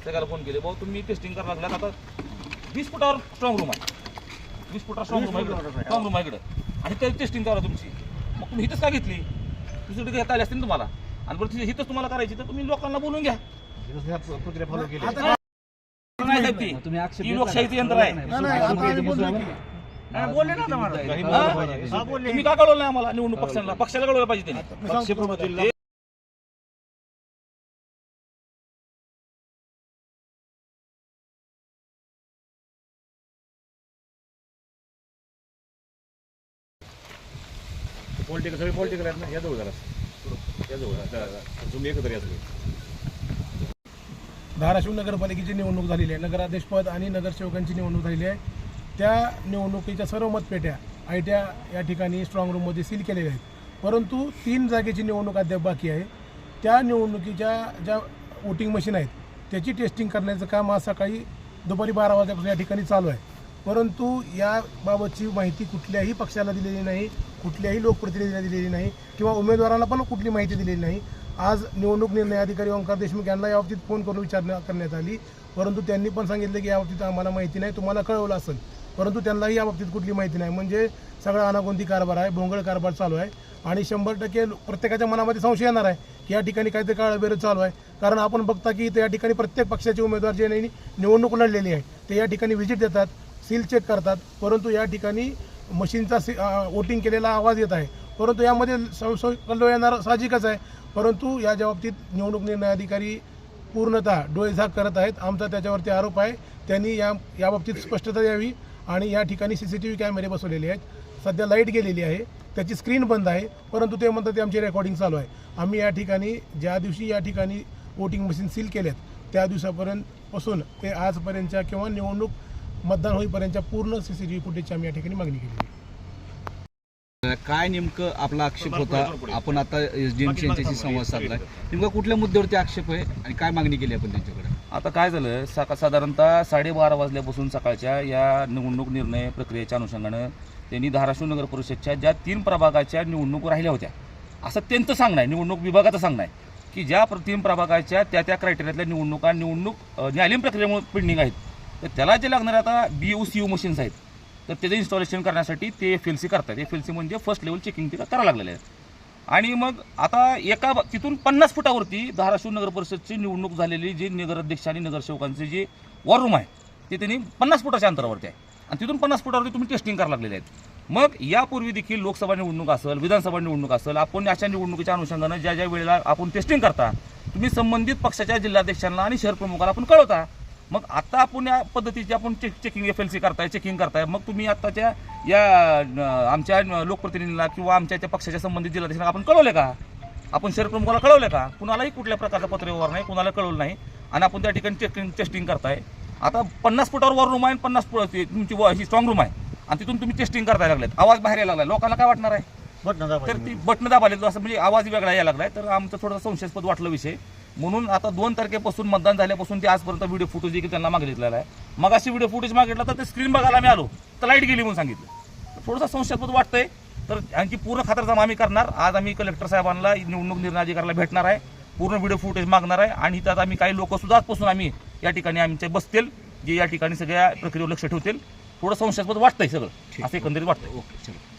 सगळ्याला फोन केले, भाऊ तुम्ही टेस्टिंग करायला लागलात, आता 20 फुटावर स्ट्रॉंग रूम आहे, 20 फुटावर स्ट्रॉंग रूम आहे, स्ट्रॉंग रूम आहे इकडं, आणि त्याची टेस्टिंग करा तुमची. मग तुम्ही इथंच का घेतली? दुसरीकडे घेता आली असतील तुम्हाला, आणि बरं इथंच तुम्हाला करायची तर तुम्ही लोकांना बोलून घ्या. फॉलो केले नाही साहेब, ती लोकशाहीचं यंत्र आहे. बोलले ना तुम्ही का कळवलं नाही आम्हाला? निवडणूक पक्षाला कळवलं पाहिजे त्यांनी. पॉलिटिकल सगळे पॉलिटिकल आहेत ना, या जवळ तुम्ही एकत्र या सगळे. धाराशिव नगरपालिकेची निवडणूक झालेली आहे, नगराध्यक्षपद आणि नगरसेवकांची निवडणूक झालेली आहे. त्या निवडणुकीच्या सर्व मतपेट्या आयट्या या ठिकाणी स्ट्रॉंग रूममध्ये सील केलेल्या आहेत, परंतु 3 जागेची निवडणूक अद्याप बाकी आहे. त्या निवडणुकीच्या ज्या वोटिंग मशीन आहेत त्याची टेस्टिंग करण्याचं काम आज सकाळी दुपारी 12 वाजल्यापासून या ठिकाणी चालू आहे, परंतु याबाबतची माहिती कुठल्याही पक्षाला दिलेली नाही, कुठल्याही लोकप्रतिनिधीला दिलेली नाही, किंवा उमेदवाराला पण कुठली माहिती दिलेली नाही. आज निवडणूक निर्णय अधिकारी ओंकार देशमुख यांना याबाबतीत फोन करून विचारणा करण्यात आली, परंतु त्यांनी पण सांगितलं की याबाबतीत आम्हाला माहिती नाही, तुम्हाला कळवलं असेल, परंतु त्यांनाही याबाबतीत कुठली माहिती नाही. म्हणजे सगळा अनागोंदी कारभार आहे, भोंगळ कारभार चालू आहे, आणि 100% प्रत्येकाच्या मनामध्ये संशय येणार आहे की या ठिकाणी काहीतरी काळबेरं चालू आहे. कारण आपण बघता की या ठिकाणी प्रत्येक पक्षाचे उमेदवार जे निवडणूक लढलेली आहे ते या ठिकाणी व्हिजिट देतात, सील चेक करतात, परंतु या ठिकाणी मशीनचा वोटिंग केलेला आवाज येत आहे, परंतु यामध्ये संशय येणार साहजिकच आहे. परंतु या बाबतीत निवडणूक निर्णय अधिकारी पूर्णतः डोळेझाक करत आहेत. आमचा त्याच्यावरती आरोप आहे, त्यांनी याबाबतीत स्पष्टता द्यावी. आणि या ठिकाणी CCTV कॅमेरे बसवलेले आहेत, सध्या लाईट गेलेली आहे, त्याची स्क्रीन बंद आहे, परंतु ते म्हणतात ते आमची रेकॉर्डिंग चालू आहे. आम्ही या ठिकाणी ज्या दिवशी या ठिकाणी वोटिंग मशीन सील केल्यात त्या दिवसापासून ते आजपर्यंतच्या किंवा निवडणूक मतदान होईपर्यंतच्या पूर्ण CCTV फुटेजची आम्ही या ठिकाणी मागणी केली आहे. काय नेमकं आपला आक्षेप होता? आपण आता SDM यांच्याशी संवाद साधलाय, नेमका कुठल्या मुद्द्यावरती आक्षेप आहे आणि काय मागणी केली आपण त्यांच्याकडे? आता काय झालं, साधारणतः 12:30 वाजल्यापासून सकाळच्या या निवडणूक निर्णय प्रक्रियेच्या अनुषंगानं त्यांनी धाराशिव नगर परिषदच्या ज्या 3 प्रभागाच्या निवडणूक राहिल्या होत्या, असं त्यांचं सांगणं आहे, निवडणूक विभागाचं सांगणं आहे की ज्या 3 प्रभागाच्या त्या क्रायटेरियातल्या निवडणूक न्यायालयीन प्रक्रियेमुळे पेंडिंग आहेत, तर त्याला जे लागणारे आता BU-CU मशीन्स आहेत, तर त्याचं इन्स्टॉलेशन करण्यासाठी ते FLC करतात. FLC म्हणजे फर्स्ट लेवल चेकिंग ते करावं लागलेलं आहे. आणि मग आता तिथून 50 फुटावरती धाराशिव नगर परिषदची निवडणूक झालेली जी नगराध्यक्ष आणि नगरसेवकांचे जे वॉर रूम आहे ते त्यांनी 50 फुटाच्या अंतरावरती आहे, आणि तिथून 50 फुटावरती तुम्ही टेस्टिंग करायला लागलेले आहेत. मग यापूर्वी देखील लोकसभा निवडणूक असेल, विधानसभा निवडणूक असेल, आपण अशा निवडणुकीच्या अनुषंगानं ज्या वेळेला आपण टेस्टिंग करता, तुम्ही संबंधित पक्षाच्या जिल्हाध्यक्षांना आणि शहर प्रमुखाला आपण कळवता. मग आता आपण या पद्धतीची आपण चेकिंग FLC करताय, चेकिंग करताय, मग तुम्ही आताच्या या आमच्या लोकप्रतिनिधीला किंवा आमच्या त्या पक्षाच्या संबंधित जिल्हाध्यक्षांना आपण कळवले का? आपण शहर प्रमुखाला कळवले का? कुणालाही कुठल्या प्रकारचा पत्रव्यवहार नाही, कुणाला कळवलं नाही, आणि आपण त्या ठिकाणी टेस्टिंग करताय. आता 50 फुटावर वॉर रूम आहे, 50 फुट तुमची ही स्ट्रॉंग रूम आहे, आणि तिथून तुम्ही टेस्टिंग करताय लागलेत, आवाज बाहेर यायला लागला, लोकांना काय वाटणार आहे? तर ती बटणं दाबाले असं म्हणजे आवाज वेगळा यायला लागलाय, तर आमचं थोडंसं संशयास्पद वाटलं विषय. म्हणून आता 2 तारखेपासून मतदान झाल्यापासून ते आजपर्यंत व्हिडिओ फुटेज देखील त्यांना मागितलेला आहे. मग अशी व्हिडिओ फुटेज मागितला तर ते स्क्रीन बघायला मी आलो तर लाईट गेली म्हणून सांगितलं. थोडंसं संशयास्पद वाटतंय, तर यांची पूर्ण खातरजमा आम्ही करणार. आज आम्ही कलेक्टर साहेबांना निवडणूक निर्णय अधिकाऱ्याला भेटणार आहे, पूर्ण व्हिडिओ फुटेज मागणार आहे, आणि त्यात आम्ही काही लोक सुद्धा आजपासून आम्ही या ठिकाणी आमचे बसतील, जे या ठिकाणी सगळ्या प्रक्रियेवर लक्ष ठेवतील. थोडं संशयास्पद वाटतंय सगळं, असं एकंदरीत वाटतंय. ओके, चला.